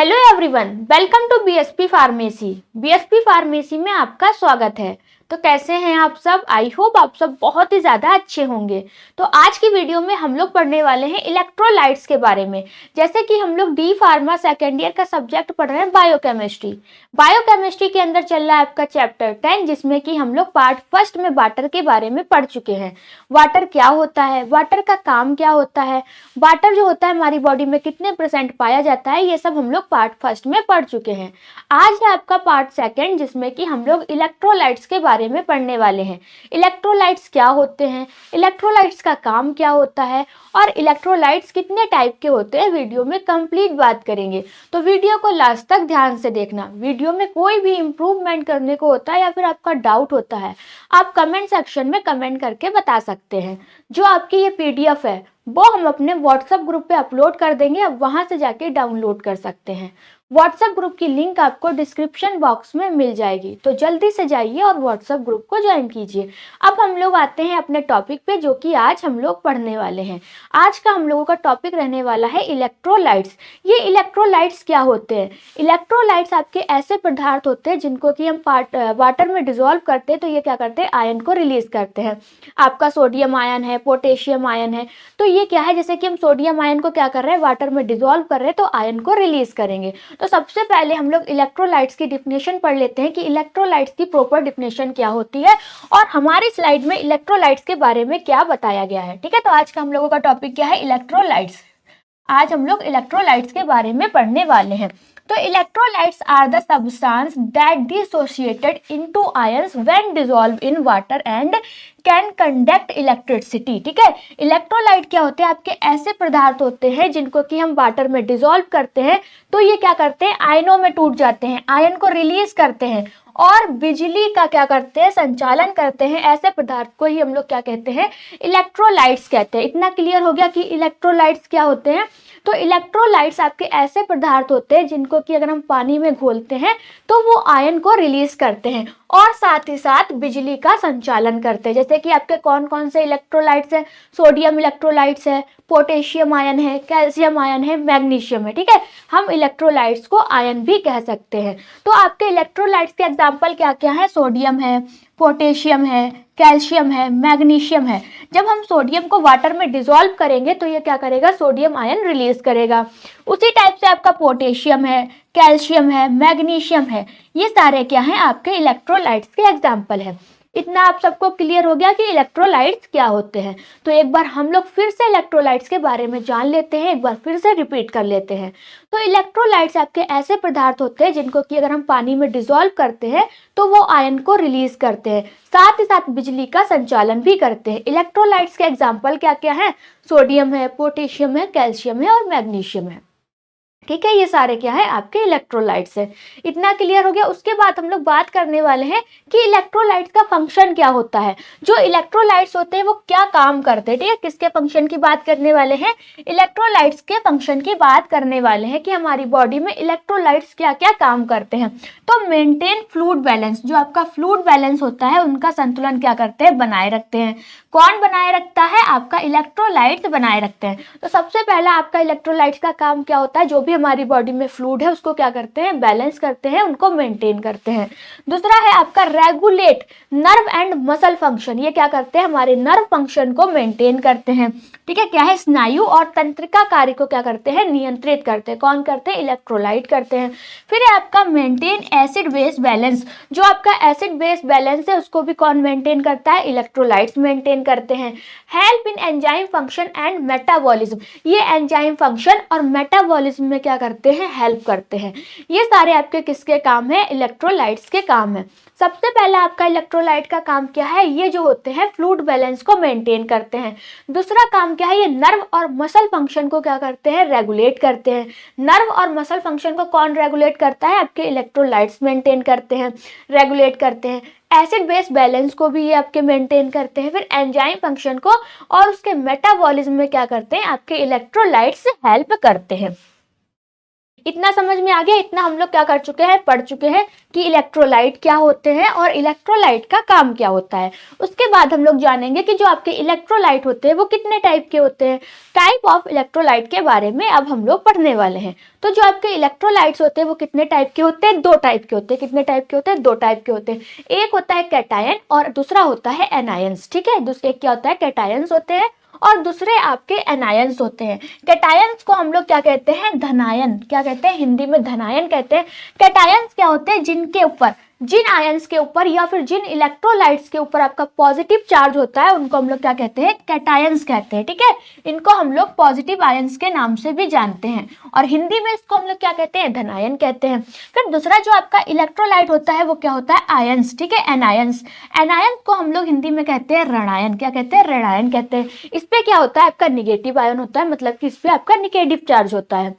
Hello everyone, welcome to BSP pharmacy. BSP pharmacy में आपका स्वागत है। तो कैसे हैं आप सब? आई होप आप सब बहुत ही ज़्यादा अच्छे होंगे। तो आज की वीडियो में हम लोग पढ़ने वाले हैं इलेक्ट्रोलाइट्स के बारे में। जैसे कि हम लोग डी फार्मा सेकेंड ईयर का सब्जेक्ट पढ़ रहे हैं बायोकेमिस्ट्री। बायोकेमिस्ट्री के अंदर चल रहा है आपका चैप्टर 10, जिसमें कि हम लोग पार्ट फर्स्ट में वाटर के बारे में पढ़ चुके हैं। वाटर क्या होता है, वाटर का काम क्या होता है, वाटर जो होता है हमारी बॉडी में कितने % पाया जाता है, ये सब हम लोग पार्ट फर्स्ट में पढ़ चुके हैं। आज है आपका पार्ट सेकंड, जिसमें कि हम लोग इलेक्ट्रोलाइट्स के बारे में पढ़ने वाले हैं। इलेक्ट्रोलाइट्स क्या होते हैं, इलेक्ट्रोलाइट्स का काम क्या होता है और इलेक्ट्रोलाइट्स कितने टाइप के होते हैं, वीडियो में कंप्लीट बात करेंगे। तो वीडियो को लास्ट तक ध्यान से देखना। वीडियो में कोई भी इम्प्रूवमेंट करने को होता है या फिर आपका डाउट होता है, आप कमेंट सेक्शन में कमेंट करके बता सकते हैं। जो आपकी ये पीडीएफ है वो हम अपने व्हाट्सएप ग्रुप पे अपलोड कर देंगे, आप वहां से जाके डाउनलोड कर सकते हैं। व्हाट्सएप ग्रुप की लिंक आपको डिस्क्रिप्शन बॉक्स में मिल जाएगी, तो जल्दी से जाइए और व्हाट्सएप ग्रुप को ज्वाइन कीजिए। अब हम लोग आते हैं अपने टॉपिक पे, जो कि आज हम लोग पढ़ने वाले हैं। आज का हम लोगों का टॉपिक रहने वाला है इलेक्ट्रोलाइट्स। ये इलेक्ट्रोलाइट्स क्या होते हैं? इलेक्ट्रोलाइट्स आपके ऐसे पदार्थ होते हैं जिनको कि हम वाटर में डिजोल्व करते हैं, तो ये क्या करते हैं, आयन को रिलीज करते हैं। आपका सोडियम आयन है, पोटेशियम आयन है, तो ये क्या है, जैसे कि हम सोडियम आयन को क्या कर रहे हैं, वाटर में डिजोल्व कर रहे हैं, तो आयन को रिलीज करेंगे। तो सबसे पहले हम लोग इलेक्ट्रोलाइट्स की डिफिनेशन पढ़ लेते हैं कि इलेक्ट्रोलाइट्स की प्रॉपर डिफिनेशन क्या होती है और हमारी स्लाइड में इलेक्ट्रोलाइट्स के बारे में क्या बताया गया है। ठीक है, तो आज का हम लोगों का टॉपिक क्या है, इलेक्ट्रोलाइट्स। आज हम लोग इलेक्ट्रोलाइट्स के बारे में पढ़ने वाले हैं। तो electrolytes are the substance that dissociated into ions when dissolve in water and can conduct electricity. ठीक है, इलेक्ट्रोलाइट क्या होते हैं, आपके ऐसे पदार्थ होते हैं जिनको कि हम वाटर में डिसॉल्व करते हैं, तो ये क्या करते हैं, आयनों में टूट जाते हैं, आयन को रिलीज करते हैं और बिजली का क्या करते हैं, संचालन करते हैं। ऐसे पदार्थ को ही हम लोग क्या कहते हैं, इलेक्ट्रोलाइट्स कहते हैं। इतना क्लियर हो गया कि इलेक्ट्रोलाइट्स क्या होते हैं। तो इलेक्ट्रोलाइट्स आपके ऐसे पदार्थ होते हैं जिनको कि अगर हम पानी में घोलते हैं तो वो आयन को रिलीज करते हैं और साथ ही साथ बिजली का संचालन करते हैं। जैसे कि आपके कौन कौन से इलेक्ट्रोलाइट्स है, सोडियम इलेक्ट्रोलाइट्स है, पोटेशियम आयन है, कैल्शियम आयन है, मैग्नीशियम है। ठीक है, हम इलेक्ट्रोलाइट्स को आयन भी कह सकते हैं। तो आपके इलेक्ट्रोलाइट्स के एग्जाम्पल क्या क्या है, सोडियम है, पोटेशियम है, कैल्शियम है, मैग्नीशियम है। जब हम सोडियम को वाटर में डिसॉल्व करेंगे तो ये क्या करेगा, सोडियम आयन रिलीज करेगा। उसी टाइप से आपका पोटेशियम है, कैल्शियम है, मैग्नीशियम है, ये सारे क्या हैं, आपके इलेक्ट्रोलाइट्स के एग्जाम्पल है। इतना आप सबको क्लियर हो गया कि इलेक्ट्रोलाइट्स क्या होते हैं। तो एक बार हम लोग फिर से इलेक्ट्रोलाइट्स के बारे में जान लेते हैं, एक बार फिर से रिपीट कर लेते हैं। तो इलेक्ट्रोलाइट्स आपके ऐसे पदार्थ होते हैं जिनको कि अगर हम पानी में डिसॉल्व करते हैं तो वो आयन को रिलीज करते हैं, साथ ही साथ बिजली का संचालन भी करते हैं। इलेक्ट्रोलाइट्स के एग्जाम्पल क्या क्या है, सोडियम है, पोटेशियम है, कैल्शियम है और मैग्नीशियम है। ठीक है, ये सारे क्या है, आपके इलेक्ट्रोलाइट्स है। इतना क्लियर हो गया। उसके बाद हम लोग बात करने वाले हैं कि इलेक्ट्रोलाइट्स का फंक्शन क्या होता है, जो इलेक्ट्रोलाइट्स होते हैं वो क्या काम करते हैं। ठीक है, किसके फंक्शन की बात करने वाले हैं, इलेक्ट्रोलाइट्स के फंक्शन की बात करने वाले हैं कि हमारी बॉडी में इलेक्ट्रोलाइट्स क्या क्या काम करते हैं। तो मेंटेन फ्लूइड बैलेंस, जो आपका फ्लूइड बैलेंस होता है उनका संतुलन क्या करते हैं, बनाए रखते हैं। कौन बनाए रखता है, आपका इलेक्ट्रोलाइट्स बनाए रखते हैं। तो सबसे पहला आपका इलेक्ट्रोलाइट्स का काम क्या होता है, जो भी हमारी बॉडी में फ्लूइड है उसको क्या करते हैं, बैलेंस करते हैं, उनको मेंटेन करते हैं। दूसरा है आपका regulate nerve and muscle function, ये क्या करते हैं, हमारे नर्व फंक्शन को मेंटेन करते हैं। ठीक है, क्या है, स्नायु और तंत्रिका कार्य को क्या करते हैं, नियंत्रित करते हैं। कौन करते हैं, इलेक्ट्रोलाइट करते हैं। फिर है आपका मेंटेन एसिड बेस बैलेंस, जो आपका एसिड बेस बैलेंस है उसको भी कौन मेंटेन करता है, इलेक्ट्रोलाइट्स मेंटेन करते हैं। Help in enzyme function and metabolism, ये एंजाइम फंक्शन और मेटाबॉलिज्म में क्या करते हैं, हेल्प करते हैं। ये सारे आपके किसके काम है, इलेक्ट्रोलाइट्स के काम है। सबसे पहला आपका इलेक्ट्रोलाइट का काम क्या है, ये जो होते हैं फ्लूइड बैलेंस को मेंटेन करते हैं। दूसरा काम क्या है, ये नर्व और मसल फंक्शन को क्या करते हैं, रेगुलेट करते हैं। नर्व और मसल फंक्शन को कौन रेगुलेट करता है, आपके इलेक्ट्रोलाइट्स मेंटेन करते हैं, रेगुलेट करते हैं। एसिड बेस बैलेंस को भी ये आपके मेंटेन करते हैं। फिर एंजाइम फंक्शन को और उसके मेटाबॉलिज्म में क्या करते हैं, आपके इलेक्ट्रोलाइट्स हेल्प करते हैं। इतना समझ में आ गया? इतना हम लोग क्या कर चुके हैं, पढ़ चुके हैं कि इलेक्ट्रोलाइट क्या होते हैं और इलेक्ट्रोलाइट का काम क्या होता है। उसके बाद हम लोग जानेंगे कि जो आपके इलेक्ट्रोलाइट होते हैं वो कितने टाइप के होते हैं। टाइप ऑफ इलेक्ट्रोलाइट के बारे में अब हम लोग पढ़ने वाले हैं। तो जो आपके इलेक्ट्रोलाइट्स होते हैं वो कितने टाइप के होते हैं? 2 टाइप के होते हैं। कितने टाइप के होते हैं? 2 टाइप के होते हैं। एक होता है कैटायन और दूसरा होता है एनायंस। ठीक है, दूसरे क्या होता है? कैटायंस होते हैं और दूसरे आपके एनायंस होते हैं। कैटायंस को हम लोग क्या कहते हैं? धनायन। क्या कहते हैं? हिंदी में धनायन कहते हैं। कैटायंस क्या होते हैं? जिनके ऊपर, जिन आयंस के ऊपर या फिर जिन इलेक्ट्रोलाइट्स के ऊपर आपका पॉजिटिव चार्ज होता है उनको हम लोग क्या कहते हैं? कैटायंस कहते हैं। ठीक है, इनको हम लोग पॉजिटिव आयंस के नाम से भी जानते हैं और हिंदी में इसको हम लोग क्या कहते हैं? धनायन कहते हैं। फिर दूसरा जो आपका इलेक्ट्रोलाइट होता है वो क्या होता है? आयंस। ठीक है, एनायंस। एनायंस को हम लोग हिंदी में कहते हैं ऋणायन। क्या कहते हैं? ऋणायन कहते हैं। इस पे क्या होता है? आपका निगेटिव आयन होता है, मतलब कि इस पे आपका निगेटिव चार्ज होता है।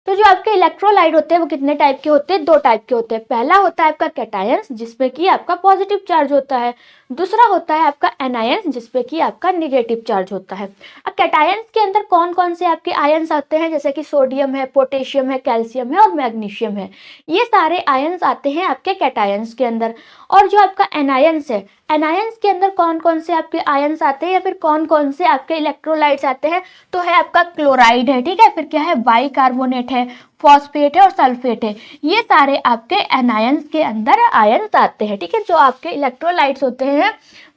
तो जो आपके इलेक्ट्रोलाइट होते हैं वो कितने टाइप के होते हैं? 2 टाइप के होते हैं। पहला होता है आपका कैटायंस जिसपे कि आपका पॉजिटिव चार्ज होता है। दूसरा होता है आपका एनायंस जिसपे कि आपका निगेटिव चार्ज होता है। अब कैटायंस के अंदर कौन कौन से आपके आयंस आते हैं? जैसे कि सोडियम है, पोटेशियम है, कैल्शियम है और मैग्नीशियम है। ये सारे आयंस आते हैं आपके कैटायंस के अंदर। और जो आपका एनायंस है, एनायंस के अंदर कौन कौन से आपके आयंस आते हैं या फिर कौन कौन से आपके इलेक्ट्रोलाइट्स आते हैं? तो है आपका क्लोराइड है। ठीक है, फिर क्या है? बाइकार्बोनेट है, फॉस्फेट है और सल्फेट है। ये सारे आपके एनायंस के अंदर आयंस आते हैं। ठीक है, जो आपके इलेक्ट्रोलाइट्स होते हैं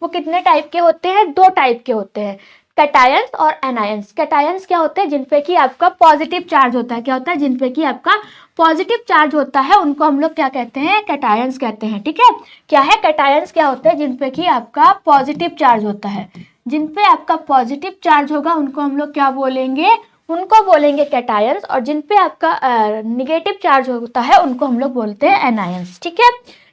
वो कितने टाइप के होते हैं? 2 टाइप के होते हैं, कैटायंस और एनायंस। कैटायंस क्या होते हैं? जिनपे कि आपका पॉजिटिव चार्ज होता है। क्या होता है? जिनपे कि आपका पॉजिटिव चार्ज होता है उनको हम लोग क्या कहते हैं? कैटायंस कहते हैं। ठीक है, क्या है? कैटायंस क्या होते हैं? जिनपे कि आपका पॉजिटिव चार्ज होता है। जिनपे आपका पॉजिटिव चार्ज होगा उनको हम लोग क्या बोलेंगे? उनको बोलेंगे कैटायंस। और जिनपे आपका निगेटिव चार्ज होता है उनको हम लोग बोलते हैं एनायंस। ठीक है,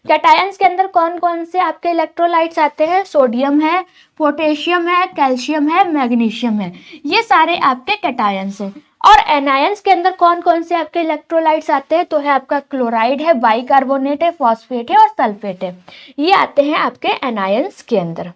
कैटायंस के अंदर कौन कौन से आपके इलेक्ट्रोलाइट्स आते हैं? सोडियम है, पोटेशियम है, कैल्शियम है, मैग्नीशियम है। ये सारे आपके कैटायंस हैं। और एनायंस के अंदर कौन कौन से आपके इलेक्ट्रोलाइट्स आते हैं? तो है आपका क्लोराइड है, बाइकार्बोनेट है, फॉस्फेट है और सल्फेट है। ये आते हैं आपके एनायंस के अंदर।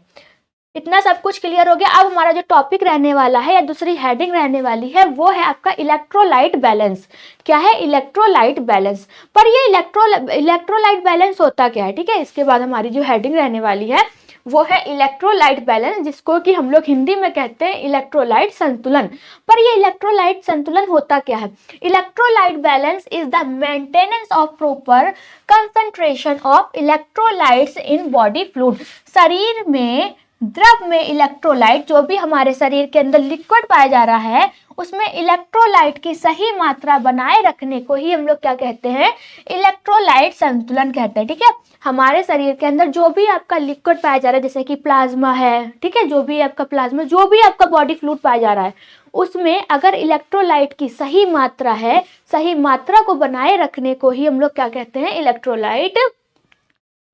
इतना सब कुछ क्लियर हो गया। अब हमारा जो टॉपिक रहने वाला है या दूसरी हेडिंग रहने वाली है वो है आपका इलेक्ट्रोलाइट बैलेंस। क्या है? Electrolyte balance. पर ये इलेक्ट्रोलाइट बैलेंस होता क्या है? ठीक है, इसके बाद हमारी जो हेडिंग रहने वाली है वो है इलेक्ट्रोलाइट बैलेंस, जिसको कि हम लोग हिंदी में कहते हैं इलेक्ट्रोलाइट संतुलन। पर ये इलेक्ट्रोलाइट संतुलन होता क्या है? Electrolyte balance is the maintenance of proper concentration of electrolytes in body fluid. शरीर में द्रव में इलेक्ट्रोलाइट, जो भी हमारे शरीर के अंदर लिक्विड पाया जा रहा है उसमें इलेक्ट्रोलाइट की सही मात्रा बनाए रखने को ही हम लोग क्या कहते हैं? इलेक्ट्रोलाइट संतुलन कहते हैं। ठीक है, हमारे शरीर के अंदर जो भी आपका लिक्विड पाया जा रहा है, जैसे कि प्लाज्मा है, ठीक है, जो भी आपका प्लाज्मा, जो भी आपका बॉडी फ्लूइड पाया जा रहा है उसमें अगर इलेक्ट्रोलाइट की सही मात्रा है, सही मात्रा को बनाए रखने को ही हम लोग क्या कहते हैं? इलेक्ट्रोलाइट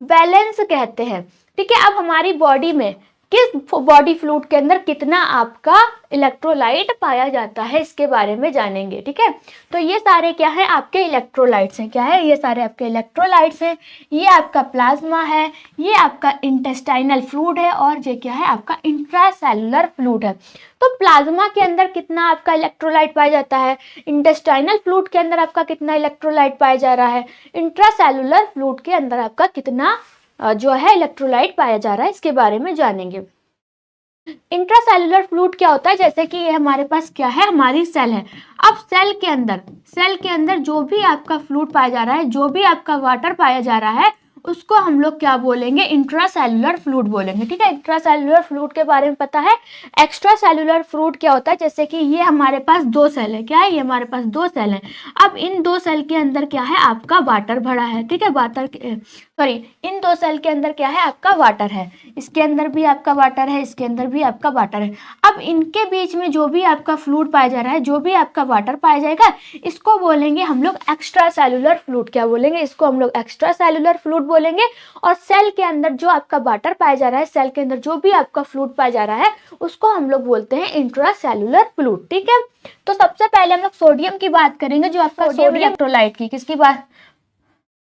बैलेंस कहते हैं। ठीक है, अब हमारी बॉडी में किस बॉडी फ्लूइड के अंदर कितना आपका इलेक्ट्रोलाइट पाया जाता है इसके बारे में जानेंगे। ठीक है, तो ये सारे क्या है? आपके इलेक्ट्रोलाइट्स हैं। क्या है? ये सारे आपके इलेक्ट्रोलाइट्स हैं। ये आपका प्लाज्मा है, ये आपका इंटेस्टाइनल फ्लूइड है और ये क्या है? आपका इंट्रासेलुलर फ्लूइड है। तो प्लाज्मा के अंदर कितना आपका इलेक्ट्रोलाइट पाया जाता है? इंटेस्टाइनल फ्लूइड के अंदर आपका कितना इलेक्ट्रोलाइट पाया जा रहा है? इंट्रासेलुलर फ्लूइड के अंदर आपका कितना जो है इलेक्ट्रोलाइट पाया जा रहा है, इसके बारे में जानेंगे। इंट्रासेलुलर फ्लूइड क्या होता है? जैसे कि ये हमारे पास क्या है? हमारी सेल है। अब सेल के अंदर जो भी आपका फ्लूइड पाया जा रहा है, जो भी आपका वाटर पाया जा रहा है उसको हम लोग क्या बोलेंगे? इंट्रासेलुलर फ्लूइड बोलेंगे। ठीक है, इंट्रासेलुलर फ्लूइड के बारे में पता है। एक्स्ट्रा सेलुलर फ्लूइड क्या होता है? जैसे कि ये हमारे पास 2 सेल है। क्या है? ये हमारे पास 2 सेल है। अब इन 2 सेल के अंदर क्या है? आपका वाटर भरा है। ठीक है, इन 2 सेल के अंदर क्या है? आपका वाटर है। इसके अंदर भी आपका वाटर है, इसके अंदर भी आपका वाटर है। अब इनके बीच में जो भी आपका फ्लूइड पाया जा रहा है, जो भी आपका वाटर पाया जाएगा, इसको बोलेंगे हम लोग एक्स्ट्रा सेलुलर फ्लूइड। क्या बोलेंगे? इसको हम लोग एक्स्ट्रा सेलुलर फ्लूइड बोलेंगे। और सेल के अंदर जो आपका वाटर पाया जा रहा है, सेल के अंदर जो भी आपका फ्लूइड पाया जा रहा है उसको हम लोग बोलते हैं इंट्रासेलुलर फ्लूइड। ठीक है, तो सबसे पहले हम लोग सोडियम की बात करेंगे, जो आपका सोडियम इलेक्ट्रोलाइट की। किसकी बात?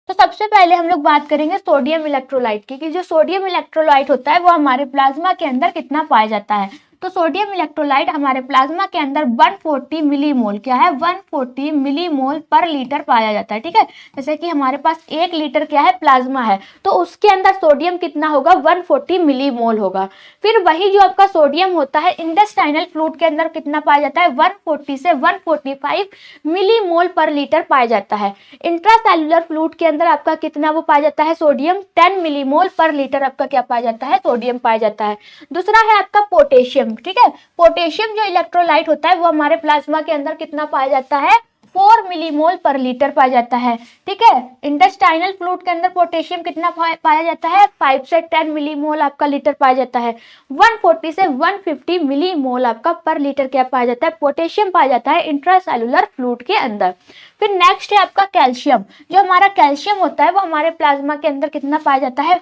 तो सबसे पहले हम लोग बात करेंगे सोडियम इलेक्ट्रोलाइट की, कि जो सोडियम इलेक्ट्रोलाइट होता है वो हमारे प्लाज्मा के अंदर कितना पाया जाता है। तो सोडियम इलेक्ट्रोलाइट हमारे प्लाज्मा के अंदर 140 मिलीमोल, क्या है 140 मिलीमोल पर लीटर पाया जाता है। ठीक है, जैसे कि हमारे पास 1 लीटर क्या है प्लाज्मा है, तो उसके अंदर सोडियम कितना होगा 140 मिलीमोल होगा। फिर वही जो आपका सोडियम होता है इंटेस्टाइनल फ्लूइड के अंदर कितना पाया जाता है 140 से 145 मिलीमोल पर लीटर पाया जाता है। इंट्रासेल्युलर फ्लूइड के अंदर आपका कितना वो पाया जाता है सोडियम 10 मिलीमोल पर लीटर आपका क्या पाया जाता है सोडियम पाया जाता है। दूसरा है आपका पोटेशियम। ठीक है, पोटेशियम जो इलेक्ट्रोलाइट होता है वो हमारे प्लाज्मा के अंदर कितना पाया जाता है 4 मिलीमोल पर लीटर पाया जाता है। ठीक है, इंटेस्टाइनल फ्लूइड के अंदर पोटेशियम कितना पाया जाता है 5 से 10 मिलीमोल आपका लीटर पाया जाता है। 140 से 150 मिलीमोल आपका पर लीटर क्या पाया जाता है पोटेशियम पाया जाता है इंट्रासेल्युलर फ्लूइड के अंदर। फिर नेक्स्ट है आपका कैल्शियम। जो हमारा कैल्शियम होता है वो हमारे प्लाज्मा के अंदर कितना पाया जाता है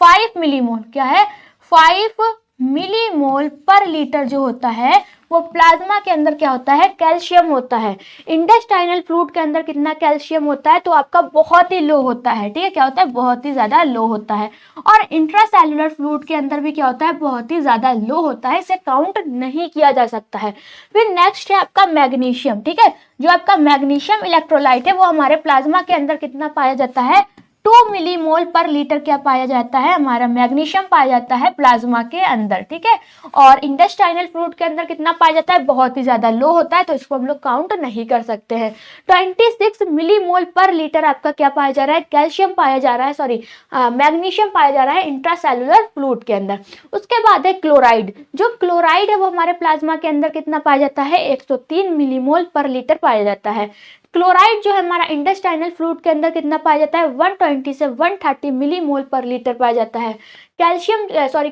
5 मिलीमोल, क्या है 5 मिलीमोल पर लीटर जो होता है वो प्लाज्मा के अंदर क्या होता है कैल्शियम होता है। इंटेस्टाइनल फ्लूइड के अंदर कितना कैल्शियम होता है तो आपका बहुत ही लो होता है। ठीक है, क्या होता है बहुत ही ज्यादा लो होता है। और इंट्रासेल्युलर फ्लूइड के अंदर भी क्या होता है बहुत ही ज्यादा लो होता है, इसे काउंट नहीं किया जा सकता है। फिर नेक्स्ट है आपका मैग्नीशियम। ठीक है, जो आपका मैग्नीशियम इलेक्ट्रोलाइट है वो हमारे प्लाज्मा के अंदर कितना पाया जाता है 2 मिलीमोल पर लीटर क्या पाया जाता है हमारा मैग्नीशियम पाया जाता है प्लाज्मा के अंदर। ठीक है, और इंटेस्टाइनल फ्लूइड के अंदर कितना पाया जाता है बहुत ही ज्यादा लो होता है, तो इसको हम लोग काउंट नहीं कर सकते हैं। 26 मिलीमोल पर लीटर आपका क्या पाया जा रहा है कैल्शियम पाया जा रहा है, सॉरी मैग्नीशियम पाया जा रहा है इंट्रासेल्युलर फ्लूइड के अंदर। उसके बाद है क्लोराइड। जो क्लोराइड है वो हमारे प्लाज्मा के अंदर कितना पाया जाता है 103 मिलीमोल पर लीटर पाया जाता है। क्लोराइड जो है हमारा इंटेस्टाइनल फ्लूइड के अंदर कितना पाया जाता है 120 से 130 मिलीमोल पर लीटर पाया जाता है।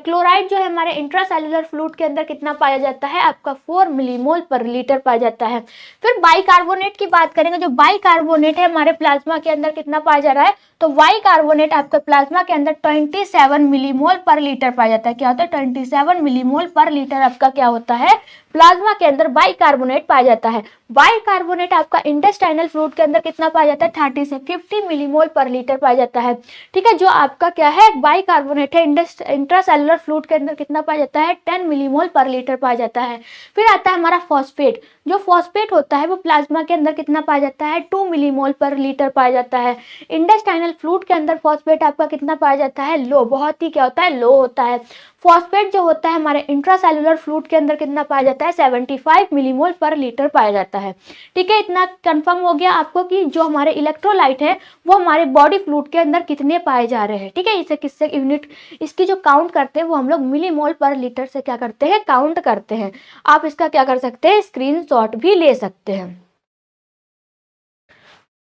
क्लोराइड जो है हमारे इंट्रासेल्युलर फ्लूइड के अंदर कितना पाया जाता है आपका 4 मिलीमोल पर लीटर पाया जाता है। फिर बाइकार्बोनेट की बात करेंगे। जो बाइकार्बोनेट है हमारे प्लाज्मा के अंदर कितना पाया जा रहा है तो बाइकार्बोनेट आपके प्लाज्मा के अंदर 27 मिलीमोल पर लीटर पाया जाता है। क्या होता है 27 मिलीमोल पर लीटर आपका क्या होता है प्लाज्मा के अंदर बाइकार्बोनेट पाया जाता है। बाइकार्बोनेट आपका इंटेस्टाइनल फ्लूइड के अंदर कितना पाया जाता है 30 से 50 मिलीमोल पर लीटर पाया जाता है। ठीक है, जो आपका क्या है बाइकार्बोनेट है इंट्रासेल्युलर फ्लूइड के अंदर कितना पाया जाता है 10 मिलीमोल पर लीटर पाया जाता है। फिर आता है हमारा फॉस्फेट। जो फॉस्फेट होता है वो प्लाज्मा के अंदर कितना पाया जाता है 2 मिलीमोल पर लीटर पाया जाता है। इंटेस्टाइनल फ्लूइड के अंदर फॉस्फेट आपका कितना पाया जाता है लो, बहुत ही क्या होता है लो होता है। फॉस्फेट जो होता है हमारे इंट्रासेल्युलर फ्लूइड के अंदर कितना पाया जाता है 75 मिलीमोल पर लीटर पाया जाता है। ठीक है, इतना कंफर्म हो गया आपको कि जो हमारे इलेक्ट्रोलाइट है वो हमारे बॉडी फ्लूइड के अंदर कितने पाए जा रहे हैं। ठीक है, इसे किससे यूनिट इसकी जो काउंट करते हैं वो हम लोग मिलीमोल पर लीटर से क्या करते हैं काउंट करते हैं। आप इसका क्या कर सकते हैं स्क्रीनशॉट भी ले सकते हैं।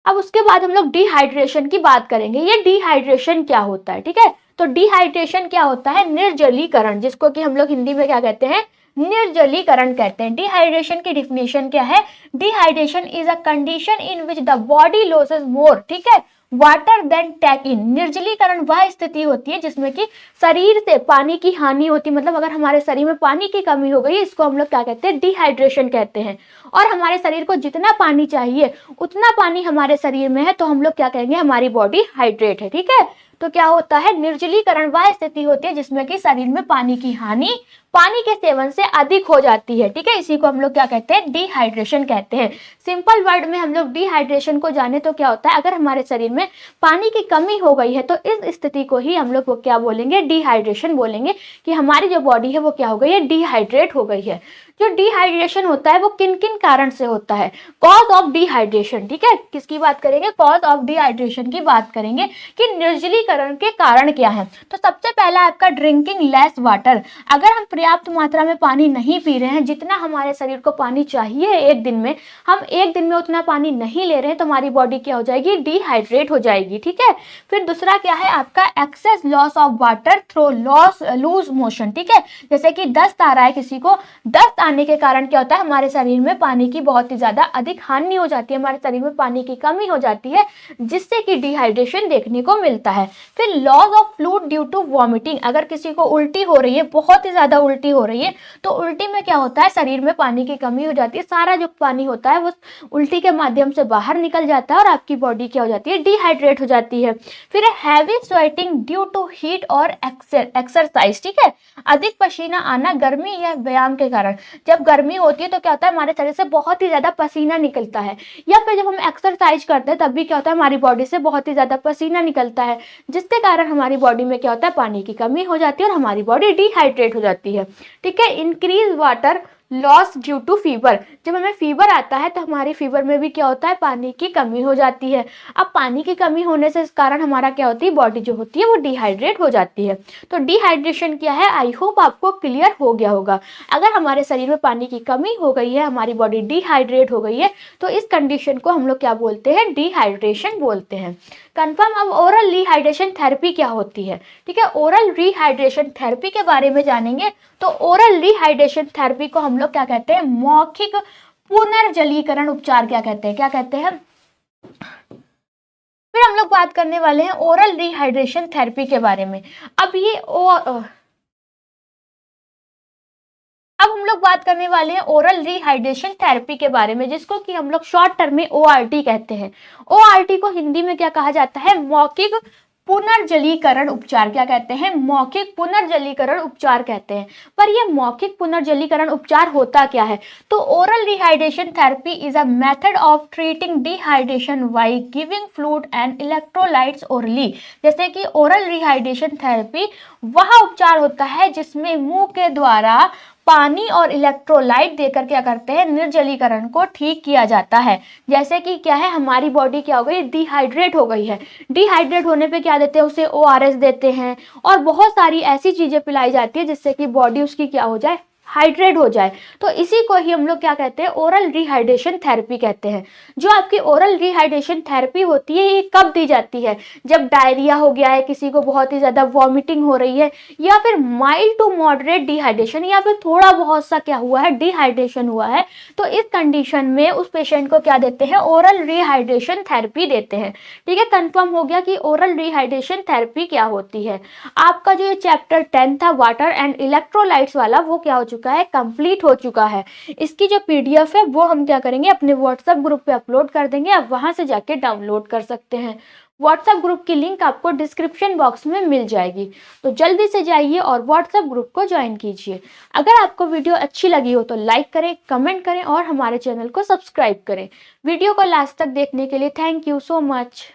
अब उसके बाद हम लोग डिहाइड्रेशन की बात करेंगे। ये डिहाइड्रेशन क्या होता है। ठीक है, तो डिहाइड्रेशन क्या होता है निर्जलीकरण, जिसको कि हम लोग हिंदी में क्या कहते हैं निर्जलीकरण कहते हैं। डिहाइड्रेशन की डिफिनेशन क्या है dehydration is a condition in which the body loses more, ठीक है, वाटर देन टेक इन। निर्जलीकरण वह स्थिति होती है जिसमें कि शरीर से पानी की हानि होती है, मतलब अगर हमारे शरीर में पानी की कमी हो गई इसको हम लोग क्या कहते हैं डिहाइड्रेशन कहते हैं। और हमारे शरीर को जितना पानी चाहिए उतना पानी हमारे शरीर में है तो हम लोग क्या कहेंगे हमारी बॉडी हाइड्रेट है। ठीक है, तो क्या होता है निर्जलीकरण वह स्थिति होती है जिसमें कि शरीर में पानी की हानि पानी के सेवन से अधिक हो जाती है। ठीक है, इसी को हम लोग क्या कहते हैं डिहाइड्रेशन कहते हैं। सिंपल वर्ड में हम लोग डिहाइड्रेशन को जाने तो क्या होता है अगर हमारे शरीर में पानी की कमी हो गई है तो इस स्थिति को ही हम लोग वो क्या बोलेंगे डिहाइड्रेशन बोलेंगे, कि हमारी जो बॉडी है वो क्या हो गई है डिहाइड्रेट हो गई है। जो डिहाइड्रेशन होता है वो किन किन कारण से होता है कॉज ऑफ डिहाइड्रेशन। ठीक है, किसकी बात करेंगे कॉज ऑफ डिहाइड्रेशन की बात करेंगे कि निर्जलीकरण के कारण क्या है। तो सबसे पहला आपका ड्रिंकिंग लेस वाटर। अगर हम पर्याप्त मात्रा में पानी नहीं पी रहे हैं, जितना हमारे शरीर को पानी चाहिए एक दिन में, हम एक दिन में उतना पानी नहीं ले रहे हैं तो हमारी बॉडी क्या हो जाएगी डिहाइड्रेट हो जाएगी। ठीक है, फिर दूसरा क्या है आपका excess loss of water through loose motion. ठीक है, जैसे कि दस्त आ रहा है किसी को, दस्त आने के कारण क्या होता है, हमारे शरीर में पानी की बहुत ही ज़्यादा अधिक हानि हो जाती है, हमारे शरीर में पानी की कमी हो जाती है, जिससे कि डिहाइड्रेशन देखने को मिलता है। फिर loss of fluid due to vomiting, अगर किसी को उल्टी हो रही है, बहुत ही ज़्यादा उल्टी हो रही है, तो उल्टी में क्या होता है, शरीर में पानी की कमी हो जाती है, सारा जो पानी होता है वो उल्टी के माध्यम से बाहर निकल जाता है और आपकी बॉडी क्या हो जाती है, डिहाइड्रेट हो जाती है। फिर heavy sweating due to heat और एक्सरसाइज, ठीक है, अधिक पसीना आना गर्मी या व्यायाम के कारण। जब गर्मी होती है तो क्या होता है, हमारे शरीर से बहुत ही ज्यादा पसीना निकलता है, या फिर जब हम एक्सरसाइज करते हैं तब भी क्या होता है, हमारी बॉडी से बहुत ही ज्यादा पसीना निकलता है, जिसके कारण हमारी बॉडी में क्या होता है, पानी की कमी हो जाती है और हमारी बॉडी डिहाइड्रेट हो जाती है। ठीक है, increase water loss due to fever, जब हमें फीवर आता है तो हमारी फीवर में भी क्या होता है, पानी की कमी हो जाती है। अब पानी की कमी होने से इस कारण हमारा क्या होती है, बॉडी जो होती है वो डिहाइड्रेट हो जाती है। तो डिहाइड्रेशन क्या है, आई होप आपको क्लियर हो गया होगा। अगर हमारे शरीर में पानी की कमी हो गई है, हमारी बॉडी डिहाइड्रेट हो गई है, तो इस कंडीशन को हम लोग क्या बोलते हैं, डिहाइड्रेशन बोलते हैं। कंफर्म, अब ओरल रिहाइड्रेशन थेरेपी क्या होती है। ठीक है, ओरल रिहाइड्रेशन थेरेपी के बारे में जानेंगे। तो ओरल रिहाइड्रेशन थेरेपी को हम लोग क्या कहते हैं, मौखिक पुनर्जलीकरण उपचार क्या कहते हैं, क्या कहते हैं। फिर हम लोग बात करने वाले हैं ओरल रिहाइड्रेशन थेरेपी के बारे में। अब हम लोग बात करने वाले हैं ओरल रिहाइड्रेशन थेरेपी के बारे में, जिसको कि हम लोग शॉर्ट टर्म में ORT कहते हैं। ORT को हिंदी में क्या कहा जाता है, मौखिक पुनर्जलीकरण उपचार, क्या कहते हैं, मौखिक पुनर्जलीकरण उपचार कहते हैं। पर यह मौखिक पुनर्जलीकरण उपचार होता क्या है, तो oral rehydration therapy is a method of treating dehydration by giving fluid and electrolytes orally. जैसे कि ओरल रिहाइड्रेशन थेरेपी वह उपचार होता है जिसमें मुंह के द्वारा पानी और इलेक्ट्रोलाइट देकर क्या करते हैं, निर्जलीकरण को ठीक किया जाता है। जैसे कि क्या है, हमारी बॉडी क्या हो गई, डिहाइड्रेट हो गई है, डिहाइड्रेट होने पे क्या देते हैं, उसे ORS देते हैं और बहुत सारी ऐसी चीजें पिलाई जाती है जिससे कि बॉडी उसकी क्या हो जाए, हाइड्रेट हो जाए। तो इसी को ही हम लोग क्या कहते हैं, ओरल रिहाइड्रेशन थेरेपी कहते हैं। जो आपकी ओरल रिहाइड्रेशन थेरेपी होती है, ये कब दी जाती है, जब डायरिया हो गया है, किसी को बहुत ही ज्यादा वॉमिटिंग हो रही है, या फिर माइल्ड टू मॉडरेट डिहाइड्रेशन, या फिर थोड़ा बहुत सा क्या हुआ है, डिहाइड्रेशन हुआ है, तो इस कंडीशन में उस पेशेंट को क्या देते हैं, ओरल रिहाइड्रेशन थेरेपी देते हैं। ठीक है, कंफर्म हो गया कि ओरल रिहाइड्रेशन थेरेपी क्या होती है। आपका जो ये चैप्टर 10 था वाटर एंड इलेक्ट्रोलाइट्स वाला, वो क्या हो चुका है, कंप्लीट हो चुका है। इसकी जो PDF है वो हम क्या करेंगे, अपने व्हाट्सएप ग्रुप पे अपलोड कर देंगे, आप वहां से जाके डाउनलोड कर सकते हैं। व्हाट्सएप ग्रुप की लिंक आपको डिस्क्रिप्शन बॉक्स में मिल जाएगी, तो जल्दी से जाइए और व्हाट्सएप ग्रुप को ज्वाइन कीजिए। अगर आपको वीडियो अच्छी लगी हो तो लाइक करें, कमेंट करें और हमारे चैनल को सब्सक्राइब करें। वीडियो को लास्ट तक देखने के लिए थैंक यू सो मच।